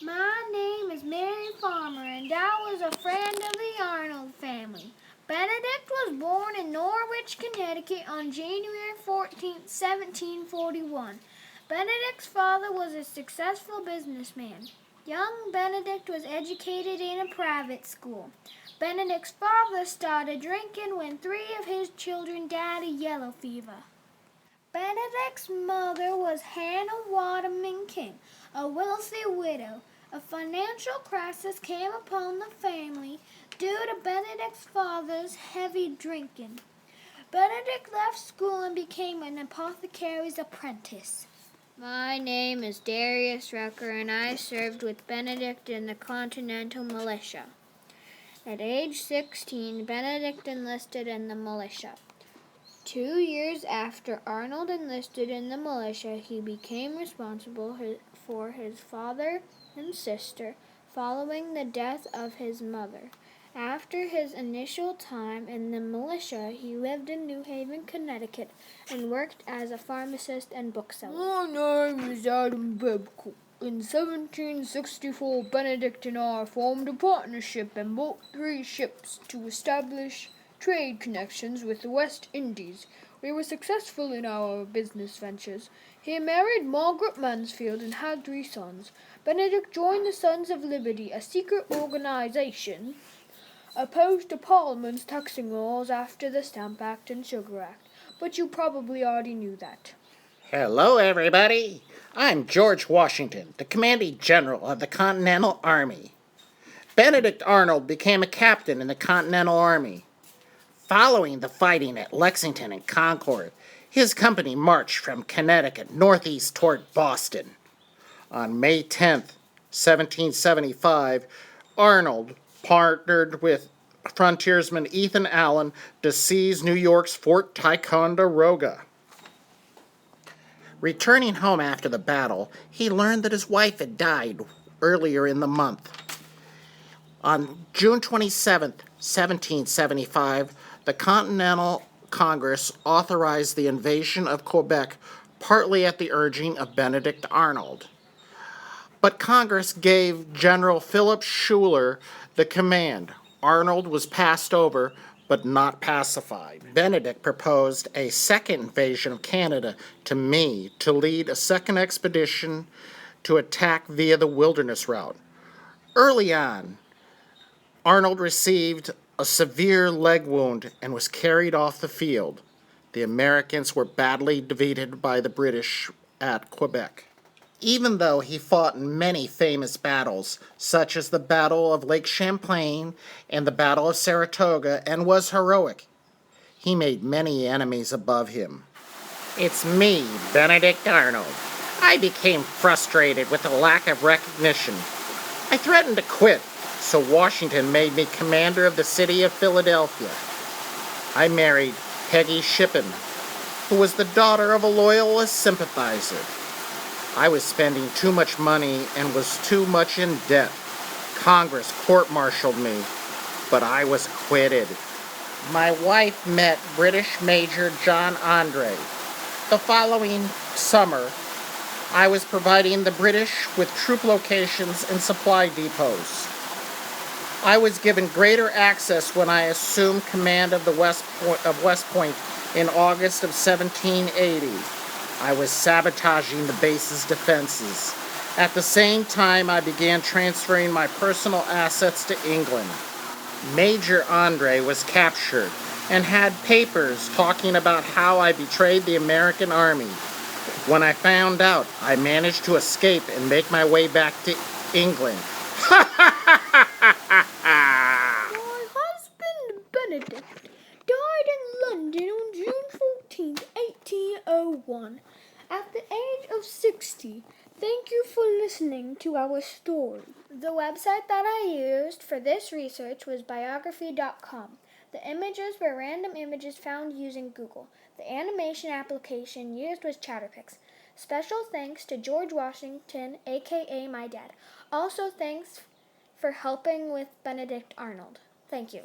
My name is Mary Farmer, and I was a friend of the Arnold family. Benedict was born in Norwich, Connecticut on January 14, 1741. Benedict's father was a successful businessman. Young Benedict was educated in a private school. Benedict's father started drinking when 3 of his children died of yellow fever. Benedict's mother was Hannah Waterman King, a wealthy widow. A financial crisis came upon the family due to Benedict's father's heavy drinking. Benedict left school and became an apothecary's apprentice. My name is Darius Rucker, and I served with Benedict in the Continental Militia. At age 16, Benedict enlisted in the militia. 2 years after Arnold enlisted in the militia, he became responsible for his father and sister following the death of his mother. After his initial time in the militia, he lived in New Haven, Connecticut, and worked as a pharmacist and bookseller. My name is Adam Babcock. In 1764, Benedict and I formed a partnership and built 3 ships to establish trade connections with the West Indies. We were successful in our business ventures. He married Margaret Mansfield and had 3 sons. Benedict joined the Sons of Liberty, a secret organization opposed to Parliament's taxing laws after the Stamp Act and Sugar Act. But you probably already knew that. Hello, everybody. I'm George Washington, the Commanding General of the Continental Army. Benedict Arnold became a captain in the Continental Army. Following the fighting at Lexington and Concord, his company marched from Connecticut northeast toward Boston. On May 10th, 1775, Arnold partnered with frontiersman Ethan Allen to seize New York's Fort Ticonderoga. Returning home after the battle, he learned that his wife had died earlier in the month. On June 27, 1775, the Continental Congress authorized the invasion of Quebec, partly at the urging of Benedict Arnold. But Congress gave General Philip Schuyler the command. Arnold was passed over, but not pacified. Benedict proposed a second invasion of Canada to me to lead a second expedition to attack via the wilderness route. Early on, Arnold received a severe leg wound and was carried off the field. The Americans were badly defeated by the British at Quebec. Even though he fought in many famous battles, such as the Battle of Lake Champlain and the Battle of Saratoga, and was heroic, he made many enemies above him. It's me, Benedict Arnold. I became frustrated with the lack of recognition. I threatened to quit, so Washington made me commander of the city of Philadelphia. I married Peggy Shippen, who was the daughter of a Loyalist sympathizer. I was spending too much money and was too much in debt. Congress court-martialed me, but I was acquitted. My wife met British Major John Andre. The following summer, I was providing the British with troop locations and supply depots. I was given greater access when I assumed command of West Point in August of 1780. I was sabotaging the base's defenses. At the same time, I began transferring my personal assets to England. Major Andre was captured and had papers talking about how I betrayed the American army. When I found out, I managed to escape and make my way back to England. My husband Benedict died in London on June 14, 1801, at the age of 60. Thank you for listening to our story. The website that I used for this research was biography.com. The images were random images found using Google. The animation application used was Chatterpix. Special thanks to George Washington, aka my dad. Also thanks for helping with Benedict Arnold. Thank you.